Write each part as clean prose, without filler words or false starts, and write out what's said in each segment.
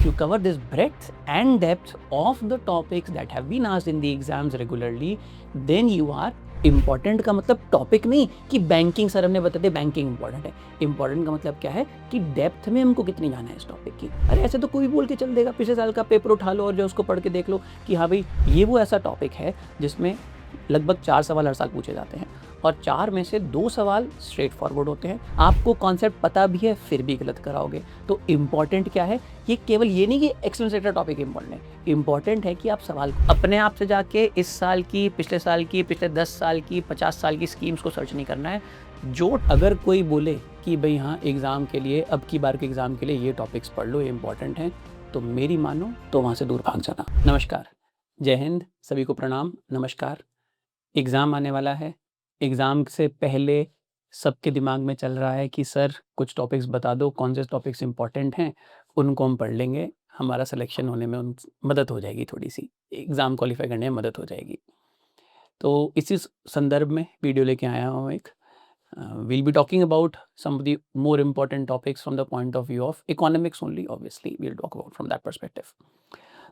If you cover this breadth and depth of the topics that have been asked in the exams regularly, then you are important का मतलब topic नहीं कि banking sir हमने बता दिया banking important है। Important का मतलब क्या है कि डेप्थ में हमको कितनी जाना है इस टॉपिक की। अरे ऐसे तो कोई बोल के चल देगा, पिछले साल का पेपर उठा लो और जो उसको पढ़ के देख लो कि हाँ भाई ये वो ऐसा टॉपिक है जिसमें लगभग 4 सवाल हर साल पूछे जाते हैं और 4 में से 2 सवाल स्ट्रेट फॉरवर्ड होते हैं। आपको कॉन्सेप्ट पता भी है फिर भी गलत कराओगे। तो इम्पॉर्टेंट क्या है, ये केवल ये नहीं कि एक्सटर्नल सेक्टर टॉपिक इम्पॉर्टेंट है, इम्पॉर्टेंट है कि आप सवाल अपने आप से जाके इस साल की, पिछले साल की, पिछले 10 साल की, 50 साल की स्कीम्स को सर्च नहीं करना है। जो अगर कोई बोले कि भाई हाँ एग्ज़ाम के लिए, अब की बार के एग्ज़ाम के लिए ये टॉपिक्स पढ़ लो, ये इंपॉर्टेंट हैं, तो मेरी मानो तो वहाँ से दूर भाग जाना। नमस्कार, जय हिंद, सभी को प्रणाम, नमस्कार। एग्ज़ाम आने वाला है। एग्ज़ाम से पहले सबके दिमाग में चल रहा है कि सर कुछ टॉपिक्स बता दो, कौन से टॉपिक्स इम्पॉर्टेंट हैं, उनको हम पढ़ लेंगे, हमारा सिलेक्शन होने में उन मदद हो जाएगी, थोड़ी-सी एग्ज़ाम क्वालिफ़ाई करने में मदद हो जाएगी। तो इसी संदर्भ में वीडियो लेके आया हूँ एक। we'll be talking about some of the more important topics from the point of view of economics only, obviously we'll talk about from that perspective.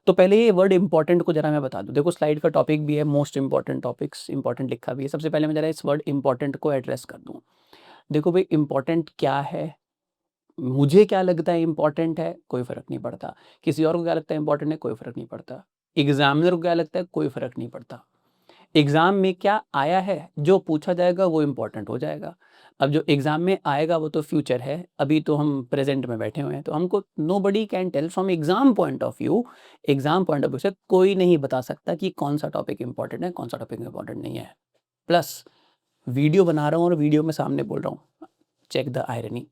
तो पहले ये वर्ड इंपॉर्टेंट को जरा मैं बता दूं। देखो स्लाइड का टॉपिक भी है मोस्ट इंपॉर्टेंट टॉपिक्स, इंपॉर्टेंट लिखा भी है। सबसे पहले मैं जरा इस वर्ड इंपॉर्टेंट को एड्रेस कर दूं। देखो भाई इंपॉर्टेंट क्या है, मुझे क्या लगता है इंपॉर्टेंट है, कोई फर्क नहीं पड़ता। किसी और को क्या लगता है इंपॉर्टेंट है, कोई फर्क नहीं पड़ता। एग्जामिनर को क्या लगता है, कोई फर्क नहीं पड़ता। एग्जाम में क्या आया है, जो पूछा जाएगा वो इम्पोर्टेंट हो जाएगा। अब जो एग्जाम में आएगा वो तो फ्यूचर है, अभी तो हम प्रेजेंट में बैठे हुए हैं, तो हमको nobody can tell from exam point of view, exam point of view से कोई नहीं बता सकता कि कौन सा टॉपिक इंपॉर्टेंट है, कौन सा टॉपिक इंपॉर्टेंट नहीं है। प्लस वीडियो बना रहा हूँ और वीडियो में सामने बोल रहा हूँ, चेक द आयरनी।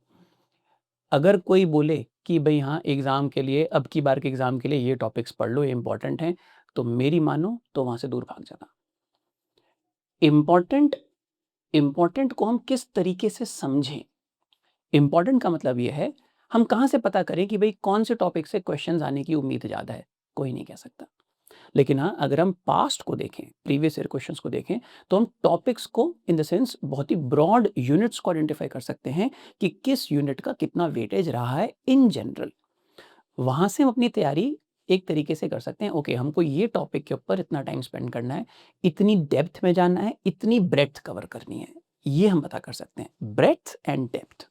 अगर कोई बोले कि भाई हाँ एग्जाम के लिए, अब की बार के एग्जाम के लिए ये टॉपिक्स पढ़ लो, ये इंपॉर्टेंट हैं, तो मेरी मानो तो वहां से दूर भाग जाना। इम्पॉर्टेंट को हम किस तरीके से समझें। इम्पॉर्टेंट का मतलब ये है, हम कहाँ से पता करें कि भाई कौन से टॉपिक से क्वेश्चंस आने की उम्मीद ज़्यादा है, कोई नहीं कह सकता। लेकिन हाँ अगर हम पास्ट को देखें, प्रीवियस ईयर क्वेश्चंस को देखें, तो हम टॉपिक्स को इन द सेंस बहुत ही ब्रॉड यूनिट्स को आइडेंटिफाई कर सकते हैं कि किस यूनिट का कितना वेटेज रहा है इन जनरल। वहाँ से हम अपनी तैयारी एक तरीके से कर सकते हैं। ओके, हमको ये टॉपिक के ऊपर इतना टाइम स्पेंड करना है, इतनी डेप्थ में जाना है, इतनी ब्रेड्थ कवर करनी है, ये हम पता कर सकते हैं। Breadth and depth.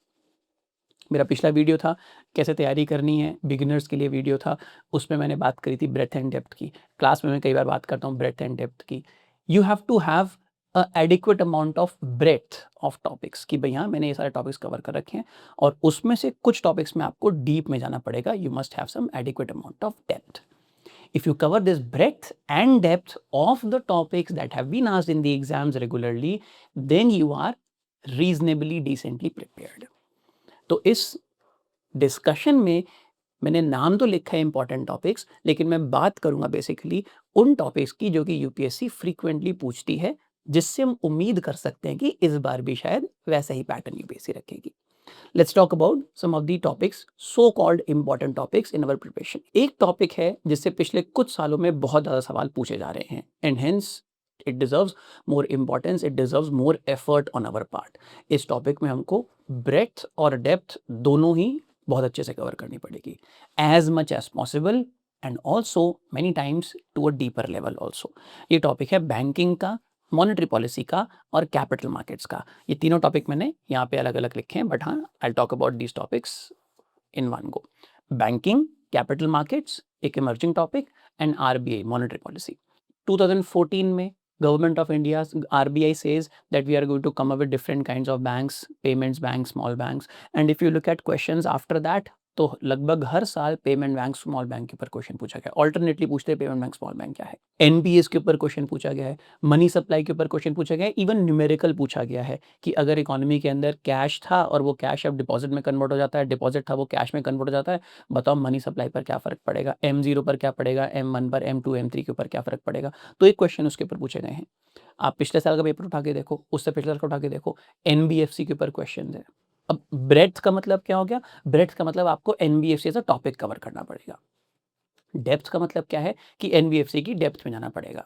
मेरा पिछला वीडियो था कैसे तैयारी करनी है, बिगिनर्स के लिए वीडियो था, उसमें मैंने बात करी थी ब्रेड्थ एंड डेप्थ की। क्लास में मैं कई बार बात करता हूँ ब्रेड्थ एंड डेप्थ की। You have to have adequate amount of breadth of topics कि भाई हाँ मैंने ये सारे टॉपिक्स कवर कर रखे हैं और उसमें से कुछ टॉपिक्स में आपको डीप में जाना पड़ेगा। You must have some adequate amount of depth. If you cover this breadth and depth of the topics that have been asked in the exams regularly, then you are reasonably decently prepared. तो इस discussion में मैंने नाम तो लिखा है important topics, लेकिन मैं बात करूंगा बेसिकली उन टॉपिक्स की जो कि यूपीएससी फ्रीक्वेंटली पूछती है, जिससे हम उम्मीद कर सकते हैं कि इस बार भी शायद वैसा ही पैटर्न यूपीएससी रखेगी। Let's talk about some of the topics, so called important topics in our preparation. एक टॉपिक है जिससे पिछले कुछ सालों में बहुत ज़्यादा सवाल पूछे जा रहे हैं and hence it deserves more importance, it deserves more effort on our part. इस टॉपिक में हमको ब्रेड्थ और डेप्थ दोनों ही बहुत अच्छे से कवर करनी पड़ेगी, as much as possible and also many times to a deeper level also. ये टॉपिक है बैंकिंग का, मॉनेटरी पॉलिसी का और कैपिटल मार्केट्स का। ये तीनों टॉपिक मैंने यहाँ पे अलग अलग लिखे हैं, बट हाँ I talk about these topics in one go. Banking, capital markets एक emerging topic and RBI monetary policy. 2014 में government of India RBI says that we are going to come up with different kinds of banks, payments bank, small banks, and if you look at questions after that, तो लगभग हर साल payment bank, small bank के ऊपर question पूछा गया। Alternately पूछते हैं payment bank, small bank क्या है। एनपीएस के ऊपर क्वेश्चन पूछा गया है, मनी सप्लाई के ऊपर क्वेश्चन पूछा गया है, इवन न्यूमेरिकल पूछा गया है कि अगर इकोनॉमी के अंदर कैश था और वो कैश अब डिपॉजिट में कन्वर्ट हो जाता है, डिपॉजिट था वो कैश में कन्वर्ट हो जाता है, बताओ मनी सप्लाई पर क्या फर्क पड़ेगा, M0 पर क्या पड़ेगा, M1 पर, M2, M3 के ऊपर क्या फर्क पड़ेगा। तो एक क्वेश्चन उसके ऊपर पूछे गए हैं। आप पिछले साल का पेपर उठा के देखो, उससे पिछले साल का उठा के देखो, एनबीएफसी के ऊपर क्वेश्चन है। अब ब्रेड्थ का मतलब क्या हो गया, ब्रेड्थ का मतलब आपको NBFC as a topic cover करना पड़ेगा। डेप्थ का मतलब क्या है कि एनबीएफसी की डेप्थ में जाना पड़ेगा।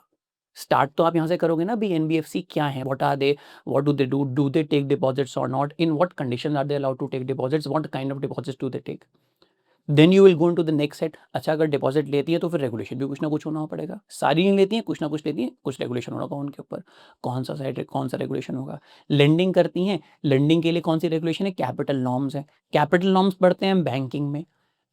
स्टार्ट तो आप यहाँ से करोगे ना, भी एनबीएफसी क्या है, what are they, what do they take deposits or not, in what condition are they allowed to take deposits, what kind of deposits do they take. Then you will go into the next set. अच्छा, अगर deposit लेती है तो फिर regulation भी कुछ ना कुछ होना पड़ेगा। सारी नहीं लेती हैं, कुछ ना कुछ लेती हैं, कुछ रेगुलेशन होगा उनके ऊपर। कौन सा सेट है, कौन सा रेगुलेशन होगा। लेंडिंग करती हैं, लेंडिंग के लिए कौन सी रेगुलेशन है, कैपिटल नॉर्म्स है। कैपिटल नॉर्म्स पढ़ते हैं बैंकिंग में।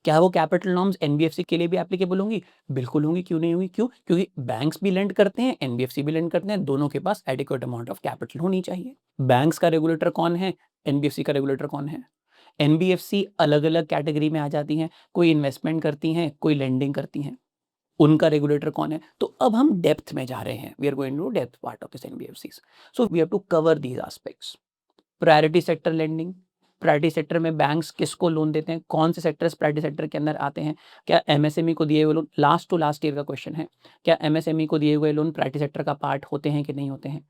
क्या वो कैपिटल नॉर्म्स एनबीएफसी के लिए भी एप्लीकेबल होंगी? बिल्कुल होंगी, क्यों नहीं होंगी? क्यों? क्योंकि बैंक्स भी लेंड करते हैं, एनबीएफसी भी लेंड करते हैं, दोनों के पास एडिक्वेट अमाउंट ऑफ कैपिटल होनी चाहिए। बैंक्स का रेगुलेटर कौन है, एनबीएफसी का रेगुलेटर कौन है? एनबीएफसी अलग-अलग कैटेगरी में आ जाती हैं, कोई इन्वेस्टमेंट करती हैं, कोई लेंडिंग करती हैं। उनका रेगुलेटर कौन है? तो अब हम डेप्थ में जा रहे हैं। We are going to depth part of this NBFCs. So we have to cover these aspects. Priority sector lending, priority sector में बैंक्स किसको लोन देते हैं, कौन से सेक्टर्स प्रायोरिटी सेक्टर के अंदर आते हैं, क्या एमएसएमई को दिए हुए loan, last to last year का क्वेश्चन है, क्या एमएसएमई को दिए हुए लोन प्रायोरिटी सेक्टर का पार्ट होते हैं कि नहीं होते हैं?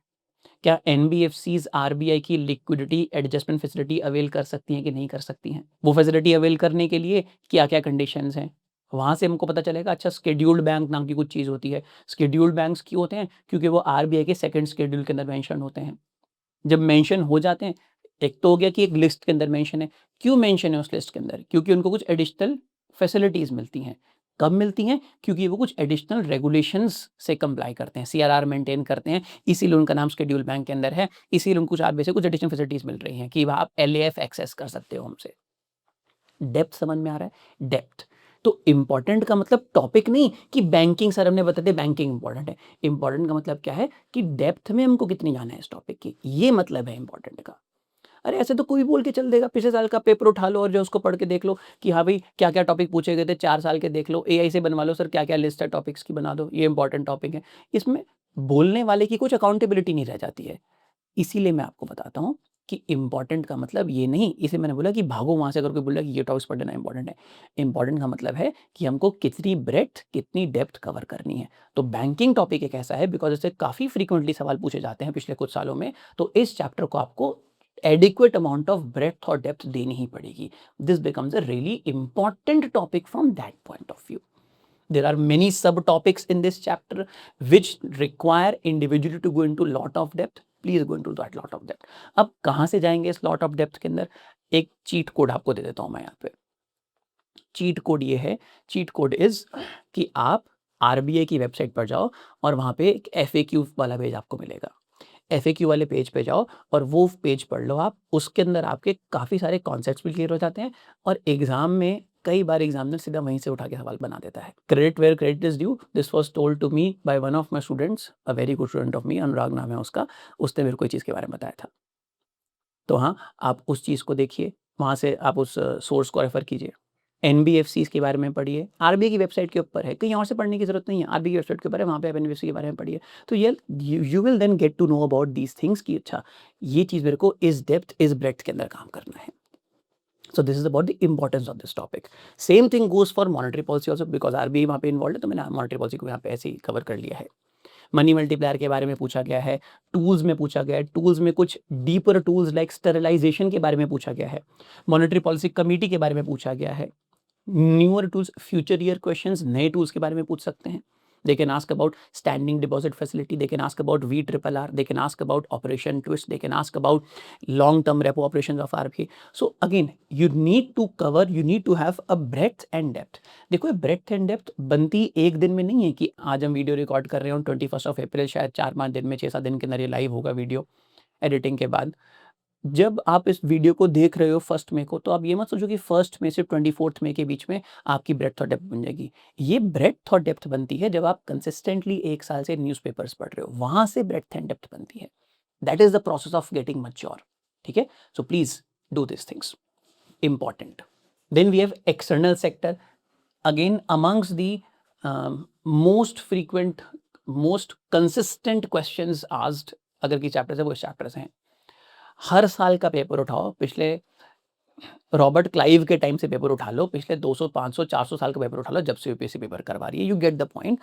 क्या एनबीएफसीज आरबीआई की लिक्विडिटी एडजस्टमेंट फैसिलिटी अवेल कर सकती हैं कि नहीं कर सकती हैं? वो फैसिलिटी अवेल करने के लिए क्या-क्या कंडीशंस हैं? वहाँ से हमको पता चलेगा। अच्छा, शेड्यूल्ड बैंक नाम की कुछ चीज़ होती है। शेड्यूल्ड बैंक्स क्यों होते हैं? क्योंकि वो आरबीआई के सेकंड शेड्यूल के अंदर मेंशन होते हैं। जब मेंशन हो जाते हैं, एक तो हो गया कि एक लिस्ट के अंदर मेंशन है। क्यों मेंशन है उस लिस्ट के अंदर? क्योंकि उनको कुछ एडिशनल फैसिलिटीज़ मिलती हैं। कब मिलती हैं? क्योंकि वो कुछ एडिशनल रेगुलेशंस से कंप्लाई करते हैं, सीआरआर मेंटेन करते हैं, इसीलिए उनका नाम शेड्यूल बैंक के अंदर है, इसीलिए उनको कुछ आरबीआई से कुछ एडिशनल फैसिलिटीज़ मिल रही हैं कि आप एलएएफ एक्सेस कर सकते हो हमसे। डेप्थ समझ में आ रहा है? डेप्थ। तो इम्पोर्टेंट का मतलब टॉपिक नहीं कि बैंकिंग, सर हमने बता दिया बैंकिंग इम्पोर्टेंट है। इम्पोर्टेंट का मतलब क्या है कि डेप्थ में हमको कितनी जाना है इस टॉपिक की, ये मतलब है इम्पोर्टेंट का। अरे ऐसे तो कोई भी बोल के चल देगा, पिछले साल का पेपर उठा लो और जो उसको पढ़ के देख लो कि हाँ भाई क्या-क्या टॉपिक पूछे गए थे, 4 साल के देख लो, एआई से बनवा लो सर, क्या-क्या लिस्ट है टॉपिक्स की बना दो, ये इम्पोर्टेंट टॉपिक है। इसमें बोलने वाले की कुछ अकाउंटेबिलिटी नहीं रह जाती है। इसीलिए मैं आपको बताता हूँ कि इम्पोर्टेंट का मतलब ये नहीं, इसे मैंने बोला कि भागो वहाँ से अगर कोई बोला कि ये टॉपिक्स पढ़ लेना इम्पोर्टेंट है। इम्पोर्टेंट का मतलब है कि हमको कितनी ब्रेड्थ, कितनी डेप्थ कवर करनी है। तो बैंकिंग टॉपिक एक ऐसा है बिकॉज़ इससे काफ़ी फ्रीक्वेंटली सवाल पूछे जाते हैं पिछले कुछ सालों में, तो इस चैप्टर को आपको एडिक्वेट अमाउंट ऑफ ब्रेड्थ और डेप्थ देनी ही पड़ेगी। This becomes a really important topic from that point of view. There are many subtopics in this chapter which require individually to go into lot of depth. Please go into that lot of depth. अब कहाँ से जाएंगे इस lot of depth के अंदर? एक cheat code आपको दे देता हूँ मैं यहाँ पे। चीट कोड ये है, चीट कोड इज कि आप आरबीआई की वेबसाइट पर जाओ और वहाँ पे एक एफएक्यू वाला पेज आपको मिलेगा। एफएक्यू वाले पेज पे जाओ और वो पेज पढ़ लो आप। उसके अंदर आपके काफ़ी सारे कॉन्सेप्ट्स भी क्लियर हो जाते हैं और एग्ज़ाम में कई बार एग्जामिनर सीधा वहीं से उठा के सवाल बना देता है। Credit where credit is due, this was told to me by one of my students, a very good student of me, Anurag नाम है उसका। उसने मेरे को इस चीज़ के बारे में बताया था। तो हाँ, आप उस चीज़ को देखिए, वहाँ से आप उस सोर्स को रेफ़र कीजिए। एनबीएफसीज़ के बारे में पढ़िए, आरबीआई की वेबसाइट के ऊपर है, कहीं और से पढ़ने की ज़रूरत नहीं है, आरबीआई की वेबसाइट के ऊपर है, वहाँ पे आप एनबीएफसी के बारे में पढ़िए। तो ये you will then get to know about these things कि अच्छा, ये चीज़ मेरे को इस डेप्थ, इस ब्रेड्थ के अंदर काम करना है। So this is about the importance of this topic. Same thing goes for monetary policy also because RBI वहाँ पे इन्वॉल्व है, तो मैंने monetary policy को यहाँ पे ऐसे ही कवर कर लिया है। मनी मल्टीप्लायर के बारे में पूछा गया है, टूल्स में पूछा गया है, टूल्स में कुछ डीपर टूल्स लाइक स्टेरिलाइजेशन के बारे में पूछा गया है, मॉनेटरी पॉलिसी कमेटी के बारे में पूछा गया है, newer tools, future year questions, नए टूल्स के बारे में पूछ सकते हैं। They can ask about standing deposit facility, they can ask about VRRR, they can ask about operation twist, they can ask about long-term repo operations of RBI. So again, you need to cover, you need to have a breadth and depth. देखो, breadth and depth बनती एक दिन में नहीं है कि आज हम वीडियो रिकॉर्ड कर रहे हो 21 अप्रैल, शायद 4-5 दिन में, 6-7 दिन के अंदर ये लाइव होगा वीडियो एडिटिंग के बाद। जब आप इस वीडियो को देख रहे हो 1 मई को, तो आप ये मत सोचो कि 1 मई से 24 मई के बीच में आपकी ब्रेड्थ और डेप्थ बन जाएगी। ये ब्रेड्थ और डेप्थ बनती है जब आप कंसिस्टेंटली 1 साल से न्यूज़पेपर्स पढ़ रहे हो, वहाँ से ब्रेड्थ एंड डेप्थ बनती है। That is the process of getting mature, ठीक है? So please do this things, important. Then we have external sector, again amongst the most frequent, most consistent questions asked अगर की चैप्टर्स है, वो इस chapter से हैं। हर साल का पेपर उठाओ, पिछले रॉबर्ट क्लाइव के टाइम से पेपर उठा लो, पिछले 200, 500, 400 साल का पेपर उठा लो, जब से यूपीएससी पेपर करवा रही है, यू गेट द पॉइंट।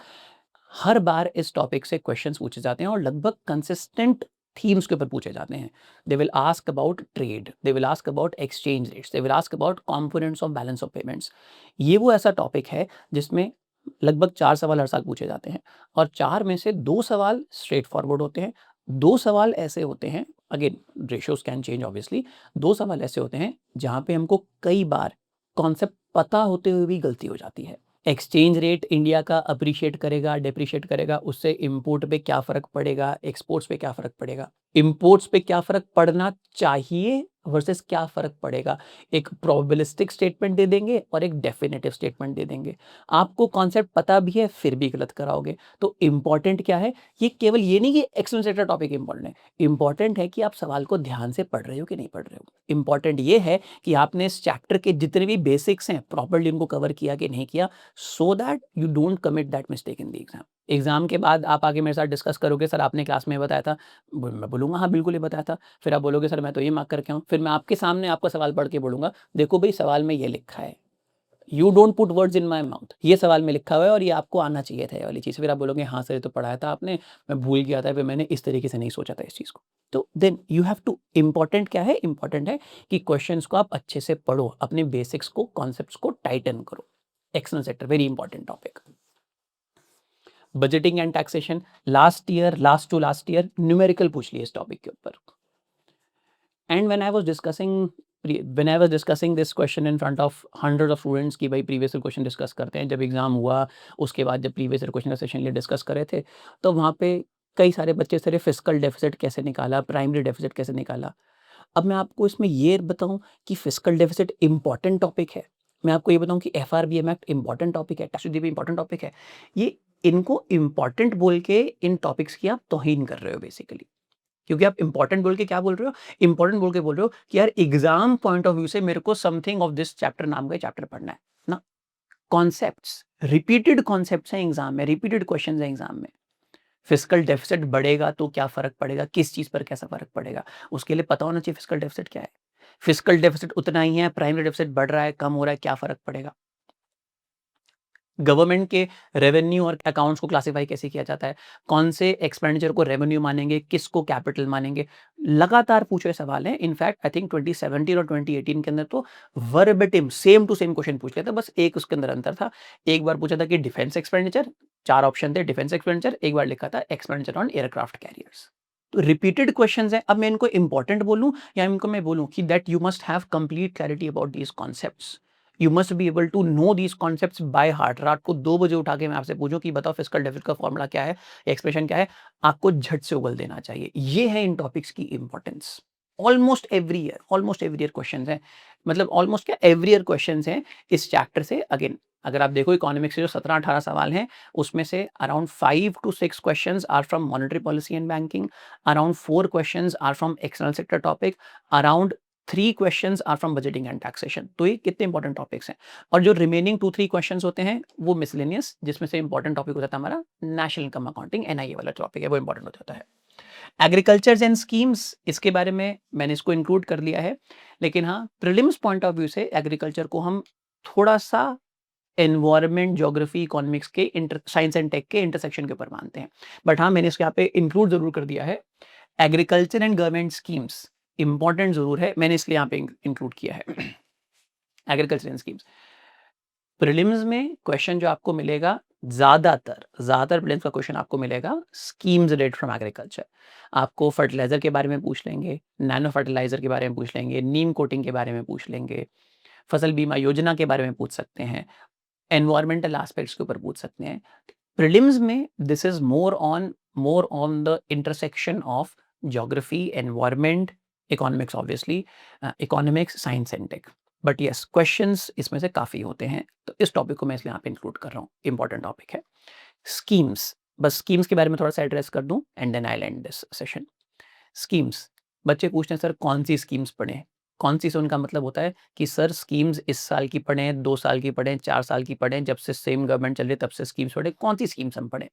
हर बार इस टॉपिक से क्वेश्चंस पूछे जाते हैं और लगभग कंसिस्टेंट थीम्स के ऊपर पूछे जाते हैं। They will ask about trade, they will ask about exchange rates, they will ask about components of balance of payments. ये वो ऐसा टॉपिक है जिसमें लगभग 4 सवाल हर साल पूछे जाते हैं और 4 में से 2 सवाल स्ट्रेट फॉरवर्ड होते हैं, 2 सवाल ऐसे होते हैं, again ratios can change obviously, 2 सवाल ऐसे होते हैं जहाँ पे हमको कई बार कॉन्सेप्ट पता होते हुए भी गलती हो जाती है। एक्सचेंज रेट इंडिया का अप्रिशिएट करेगा, डेप्रिशिएट करेगा, उससे इम्पोर्ट पे क्या फ़र्क पड़ेगा, एक्सपोर्ट्स पे क्या फ़र्क पड़ेगा, इम्पोर्ट्स पे क्या फ़र्क पड़ना चाहिए वर्सेस क्या फ़र्क पड़ेगा। एक प्रोबेबिलिस्टिक स्टेटमेंट दे देंगे और एक डेफिनेटिव स्टेटमेंट दे देंगे। आपको कॉन्सेप्ट पता भी है फिर भी गलत कराओगे। तो इम्पॉर्टेंट क्या है, ये केवल ये नहीं कि एक्सटेंसिव टॉपिक इम्पॉर्टेंट है, इम्पॉर्टेंट है कि आप सवाल को ध्यान से पढ़ रहे हो कि नहीं पढ़ रहे हो। इम्पॉर्टेंट ये है कि आपने इस चैप्टर के जितने भी बेसिक्स हैं प्रॉपर्ली उनको कवर किया कि नहीं किया, so that you don't commit that mistake in the exam. Exam के बाद आप आगे मेरे साथ डिस्कस करोगे, सर आपने क्लास में बताया था, मैं बोलूंगा हाँ बिल्कुल ही बताया था। फिर आप बोलोगे सर मैं तो ये मार्क करके हूँ, फिर मैं आपके सामने आपका सवाल पढ़ के बोलूंगा देखो भाई सवाल में ये लिखा है, you don't put words in my mouth, ये सवाल में लिखा हुआ है और ये आपको आना चाहिए था ये वाली चीज़। फिर आप बोलोगे हाँ सर ये तो पढ़ाया था आपने, मैं भूल गया था, फिर मैंने इस तरीके से नहीं सोचा था इस चीज़ को। तो then you have to, important क्या है, इम्पॉर्टेंट है कि क्वेश्चंस को आप अच्छे से पढ़ो, अपने बेसिक्स को, कॉन्सेप्ट्स को टाइटन करो। External sector very important topic. Budgeting and taxation, last year, last to last year numerical पूछ लिए इस टॉपिक के ऊपर। And when I was discussing this question in front of hundred of students की भाई previous year question discuss करते हैं, जब एग्जाम हुआ उसके बाद जब प्रीवियस ईयर क्वेश्चन का सेशन लिए डिस्कस कर रहे थे, तो वहाँ पे कई सारे बच्चे सारे फिस्कल डेफिसिट कैसे निकाला, प्राइमरी डेफिसिट कैसे निकाला। अब मैं आपको इसमें ये बताऊं कि फिस्कल डेफिसिट इंपॉर्टेंट टॉपिक है, मैं आपको ये बताऊं कि एफआरबीएम एक्ट इंपॉर्टेंट टॉपिक है, टैक्स भी इंपॉर्टेंट टॉपिक है, ये इनको इंपॉर्टेंट बोल के इन टॉपिक्स की आप तौहीन कर रहे हो बेसिकली। क्योंकि आप इंपॉर्टेंट बोल के क्या बोल रहे हो, इंपॉर्टेंट बोल के बोल रहे हो कि यार एग्जाम पॉइंट ऑफ व्यू से मेरे को समथिंग ऑफ दिस चैप्टर नाम का चैप्टर पढ़ना है ना। कॉन्सेप्ट्स, रिपीटेड कॉन्सेप्ट्स हैं एग्जाम में, रिपीटेड क्वेश्चंस हैं एग्जाम में। फिस्कल डेफिसिट बढ़ेगा तो क्या फर्क पड़ेगा, किस चीज पर कैसा फर्क पड़ेगा, उसके लिए पता होना चाहिए फिस्कल डेफिसिट क्या है। फिस्कल डेफिसिट उतना ही है, प्राइमरी डेफिसिट बढ़ रहा है, कम हो रहा है, क्या फर्क पड़ेगा। गवर्नमेंट के रेवेन्यू और अकाउंट्स को क्लासिफाई कैसे किया जाता है, कौन से एक्सपेंडिचर को रेवेन्यू मानेंगे, किसको कैपिटल मानेंगे, लगातार पूछे सवाल हैं। इनफैक्ट आई थिंक 2017 और 2018 के अंदर तो verbatim same to same question पूछ लिया था, बस एक उसके अंदर अंतर था। एक बार पूछा था कि डिफेंस एक्सपेंडिचर, 4 ऑप्शन थे डिफेंस एक्सपेंडिचर, एक बार लिखा था एक्सपेंडिचर ऑन एयरक्राफ्ट कैरियर्स। तो रिपीटेड क्वेश्चंस हैं। अब मैं इनको इंपॉर्टेंट बोलूं या इनको मैं बोलूं कि that you must have complete clarity about these concepts, you must be able to know these concepts by heart. रात को 2 बजे उठा के मैं आपसे पूछूं कि बताओ फिस्कल डेफिसिट का फॉर्मूला क्या है, एक्सप्रेशन क्या है, आपको झट से उगल देना चाहिए। ये है इन टॉपिक्स की importance. Almost every year questions हैं, मतलब ऑलमोस्ट क्या एवरी ईयर क्वेश्चंस हैं इस चैप्टर से। अगेन अगर आप देखो इकोनॉमिक्स से जो 17-18 सवाल हैं उसमें से around 5 to 6 questions are from monetary policy and banking, around 4 questions are from external sector topic, around 3 questions are from budgeting and taxation. तो ये कितने इंपॉर्टेंट टॉपिक्स हैं। और जो रिमेनिंग 2-3 क्वेश्चंस होते हैं वो मिसलेनियस, जिसमें से इंपॉर्टेंट टॉपिक होता है हमारा नेशनल इनकम अकाउंटिंग, एनआईए वाला टॉपिक है, वो इंपॉर्टेंट हो जाता है। एग्रीकल्चर एंड स्कीम्स, इसके बारे में मैंने इसको इंक्लूड कर लिया है, लेकिन हाँ प्रीलिम्स पॉइंट ऑफ व्यू से एग्रीकल्चर को हम थोड़ा सा एनवायरनमेंट, ज्योग्राफी, इकोनॉमिक्स के साइंस एंड टेक के इंटरसेक्शन के ऊपर मानते हैं। बट हाँ मैंने इसके यहाँ पे इंक्लूड जरूर कर दिया है, agriculture and government schemes important जरूर है, मैंने इसलिए यहाँ पे इंक्लूड किया है। एग्रीकल्चर एंड स्कीम्स प्रीलिम्स में क्वेश्चन जो आपको मिलेगा, ज्यादातर प्रीलिम्स का क्वेश्चन आपको मिलेगा स्कीम्स रिलेटेड फ्रॉम एग्रीकल्चर। आपको फर्टिलाइजर के बारे में पूछ लेंगे, नैनो फर्टिलाइजर के बारे में पूछ लेंगे, नीम कोटिंग के बारे में पूछ लेंगे, फसल बीमा योजना के बारे में पूछ सकते हैं, एनवायरमेंटल एस्पेक्ट्स के ऊपर पूछ सकते हैं। प्रीलिम्स में this is more on the intersection of geography, environment, economics, obviously economics, science and tech. But yes questions इसमें से काफी होते हैं, तो इस टॉपिक को मैं इसलिए यहाँ पे इंक्लूड कर रहा हूँ, इंपॉर्टेंट टॉपिक है। स्कीम्स, बस स्कीम्स के बारे में थोड़ा सा एड्रेस कर दूं and then I end this session. Schemes, बच्चे पूछते हैं सर कौन सी स्कीम्स पढ़ें, कौन सी से उनका मतलब होता है कि सर स्कीम्स इस साल की पढ़ें, 2 साल की पढ़ें, 4 साल की पढ़ें, जब से सेम गवर्नमेंट चल रही है तब से स्कीम्स पढ़ें, कौन सी स्कीम्स हम पढ़ें।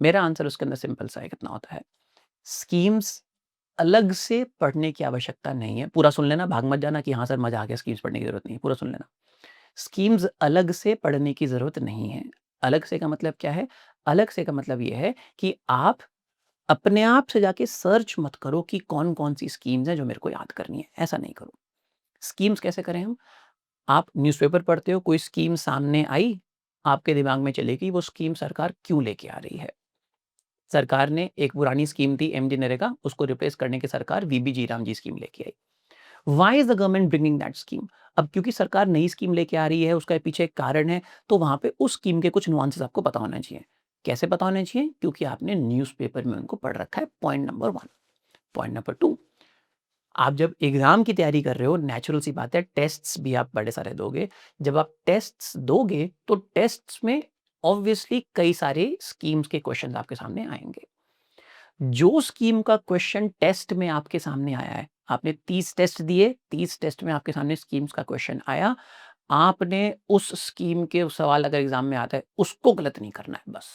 मेरा आंसर उसके अंदर सिंपल सा है, कितना होता है, स्कीम्स अलग से पढ़ने की आवश्यकता नहीं है। पूरा सुन लेना, भाग मत जाना कि हाँ सर मजा आ गया, स्कीम्स पढ़ने की जरूरत नहीं है, पूरा सुन लेना। स्कीम्स अलग से पढ़ने की जरूरत नहीं है। अलग से का मतलब क्या है, अलग से का मतलब यह है कि आप अपने आप से जाके सर्च मत करो कि कौन कौन सी स्कीम्स हैं जो मेरे को याद करनी है, ऐसा नहीं करो। स्कीम्स कैसे करें हम, आप न्यूज़पेपर पढ़ते हो, कोई स्कीम सामने आई, आपके दिमाग में चलेगी वो स्कीम सरकार क्यों लेके आ रही है। सरकार ने एक पुरानी स्कीम थी एमजी नरेगा, उसको रिप्लेस करने के सरकार वीबी जी राम जी स्कीम लेके आई। Why is the government bringing that scheme? अब क्योंकि सरकार नई स्कीम लेके आ रही है, उसका पीछे एक कारण है, तो वहां पे उस स्कीम के कुछ नुआंसेस आपको पता होना चाहिए। कैसे पता होना चाहिए? क्योंकि आपने न्यूज़पेपर में उनको पढ़ रखा है। Point number 1। पॉइंट नंबर 2, आप जब एग्जाम की तैयारी कर रहे हो, नेचुरल सी बात है, टेस्ट्स भी आप बड़े सारे दोगे। जब आप टेस्ट्स दोगे तो टेस्ट्स में ऑब्वियसली कई सारे स्कीम्स के क्वेश्चन आपके सामने आएंगे। जो स्कीम का क्वेश्चन टेस्ट में आपके सामने आया है, आपने 30 टेस्ट दिए, 30 टेस्ट में आपके सामने स्कीम्स का क्वेश्चन आया, आपने उस स्कीम के सवाल अगर एग्जाम में आता है, उसको गलत नहीं करना है बस।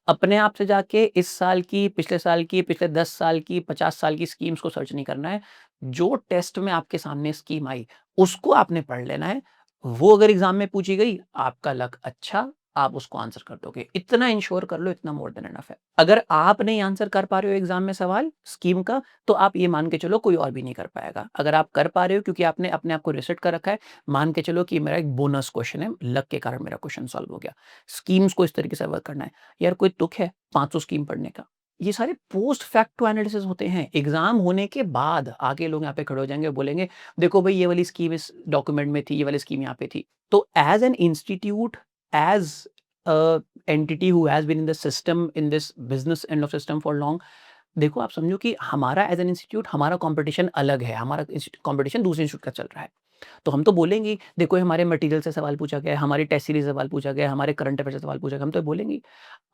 अपने आप से जाके इस साल की, पिछले साल की, पिछले 10 साल की, 50 साल की स्कीम्स को सर्च नहीं करना है। जो टेस्ट में आपके सामने स्कीम आई, उसको आपने पढ़ लेना है। वो अगर एग्जाम में पूछी गई, आपका लक अच्छा, आप उसको आंसर कर दोगे। इतना इंश्योर कर लो, इतना मोर देन एनफ है। अगर आप नहीं आंसर कर पा रहे हो एग्जाम में सवाल स्कीम का, तो आप ये मान के चलो कोई और भी नहीं कर पाएगा। अगर आप कर पा रहे हो क्योंकि आपने अपने आप को रिसेट कर रखा है, मान के चलो कि मेरा एक बोनस क्वेश्चन है, लक के कारण मेरा क्वेश्चन सॉल्व हो गया। स्कीम्स को इस तरीके से वर्क करना है। यार कोई तुक है 500 स्कीम पढ़ने का? ये सारे पोस्ट फैक्टो एनालिसिस होते हैं। एग्जाम होने के बाद आगे लोग यहाँ पे खड़े हो जाएंगे और बोलेंगे देखो भाई ये वाली स्कीम इस डॉक्यूमेंट में थी, ये वाली स्कीम यहाँ पे थी। तो as an institute, as entity who has been in the system, in this business and of system for long, देखो आप समझो कि हमारा एज एन इंस्टीट्यूट, हमारा कंपटीशन अलग है, हमारा कंपटीशन दूसरे इंस्टीट्यूट का चल रहा है। तो हम तो बोलेंगे ही, देखो हमारे मटेरियल से सवाल पूछा गया है, हमारी टेस्ट सीरीज से सवाल पूछा गया है, हमारे करंट अफेयर से सवाल पूछा गया, हम तो बोलेंगे ही।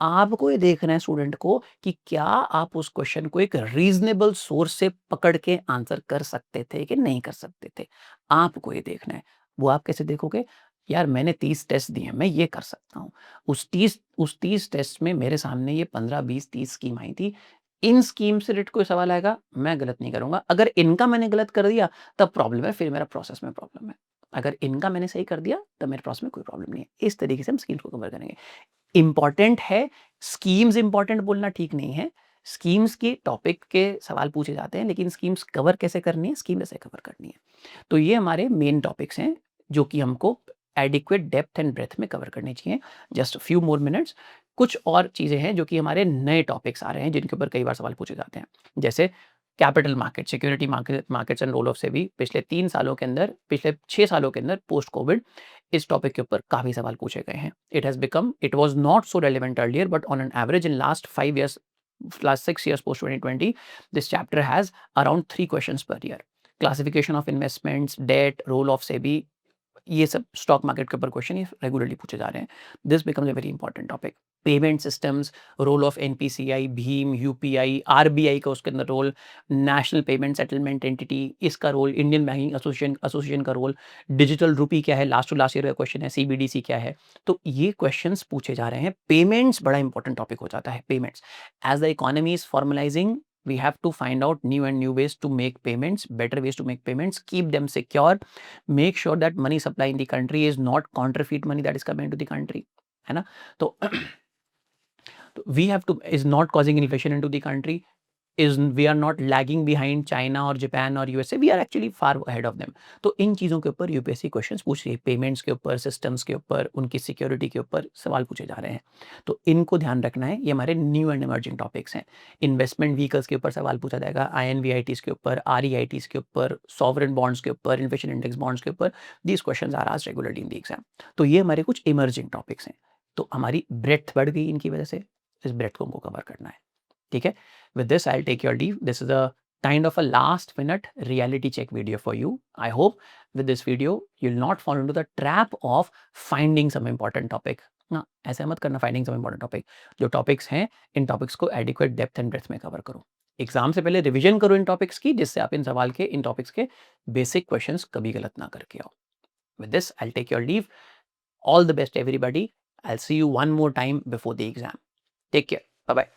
आपको ये देखना है स्टूडेंट को कि क्या आप उस क्वेश्चन को एक रीजनेबल सोर्स से पकड़ के आंसर कर सकते थे कि नहीं कर सकते थे। आपको ये देखना है। वो आप कैसे देखोगे? यार मैंने 30 टेस्ट दिए हैं, मैं ये कर सकता हूँ। उस 30 टेस्ट में मेरे सामने ये 15, 20, 30 स्कीम आई थी। इन स्कीम से रिलेटेड कोई सवाल आएगा, मैं गलत नहीं करूंगा। अगर इनका मैंने गलत कर दिया तब प्रॉब्लम है, फिर मेरा प्रोसेस में प्रॉब्लम है। अगर इनका मैंने सही कर दिया तब मेरे प्रोसेस में कोई प्रॉब्लम नहीं है। इस तरीके से हम स्कीम्स को कवर करेंगे। इंपॉर्टेंट है, स्कीम्स इंपॉर्टेंट बोलना ठीक नहीं है। स्कीम्स के टॉपिक के सवाल पूछे जाते हैं, लेकिन स्कीम्स कवर कैसे करनी है, स्कीम कैसे कवर करनी है। तो ये हमारे मेन टॉपिक्स हैं जो कि हमको एडिक्वेट डेप्थ एंड ब्रेथ में कवर करनी चाहिए। Just few more minutes. कुछ और चीजें हैं जो कि हमारे नए टॉपिक्स आ रहे हैं, जिनके ऊपर कई बार सवाल पूछे जाते हैं, जैसे capital market, security markets and role of SEBI. पिछले 3 सालों के अंदर, पिछले 6 सालों के अंदर पोस्ट कोविड इस टॉपिक के ऊपर काफी सवाल पूछे गए हैं। It was not so relevant earlier, but on an average in last 5 years, last 6 years post 2020, this chapter has around 3 questions per year. Classification of investments, debt, role of SEBI, ये सब stock market के ऊपर question ये regularly पूछे जा रहे हैं। This becomes a very important topic. Payment systems, role of NPCI, भीम, यूपीआई, आरबीआई का उसके अंदर role, national payment settlement entity इसका रोल, इंडियन बैंकिंग एसोसिएशन का रोल, डिजिटल रूपी क्या है, लास्ट टू लास्ट ईयर का क्वेश्चन है, सीबीडीसी क्या है। तो ये क्वेश्चंस पूछे जा रहे हैं। पेमेंट्स बड़ा इंपॉर्टेंट टॉपिक हो जाता है। Payments, as the economy is formalising, we have to find out new and new ways to make payments, better ways to make payments, keep them secure, make sure that money supply in the country is not counterfeit money that is coming into the country, है ना? तो we have to is not causing inflation into the country, is we are not lagging behind China और Japan और USA, we are actually far ahead of them। तो इन चीज़ों के ऊपर UPSC questions पूछ रही है। पेमेंट्स के ऊपर, सिस्टम्स के ऊपर, उनकी सिक्योरिटी के ऊपर सवाल पूछे जा रहे हैं। तो इनको ध्यान रखना है। ये हमारे न्यू एंड इमर्जिंग टॉपिक्स हैं। इन्वेस्टमेंट व्हीकल्स के ऊपर सवाल पूछा जाएगा, INVITs के ऊपर, REITs के ऊपर, सॉवरेन बॉन्ड्स के ऊपर, इन्फ्लेशन इंडेक्स बॉन्ड्स के ऊपर। These questions are asked regularly in the exam. तो ये हमारे कुछ इमर्जिंग टॉपिक्स हैं। तो हमारी ब्रेथ बढ़ गई इनकी वजह से, इस ब्रेथ को हमको कवर करना है। ठीक है? With this, I'll take your leave. This is a kind of a last minute reality check video for you. I hope with this video, you'll not fall into the trap of finding some important topic. ना ऐसे मत करना, finding some important topic. जो topics हैं, इन topics को adequate depth and breadth में cover करो। Exam से पहले रिवीजन करो इन टॉपिक्स की, जिससे आप इन सवाल के, इन टॉपिक्स के बेसिक क्वेश्चंस कभी गलत ना करके आओ। With this, I'll take your leave. All the best, everybody. I'll see you one more time before the exam. Take care. Bye bye.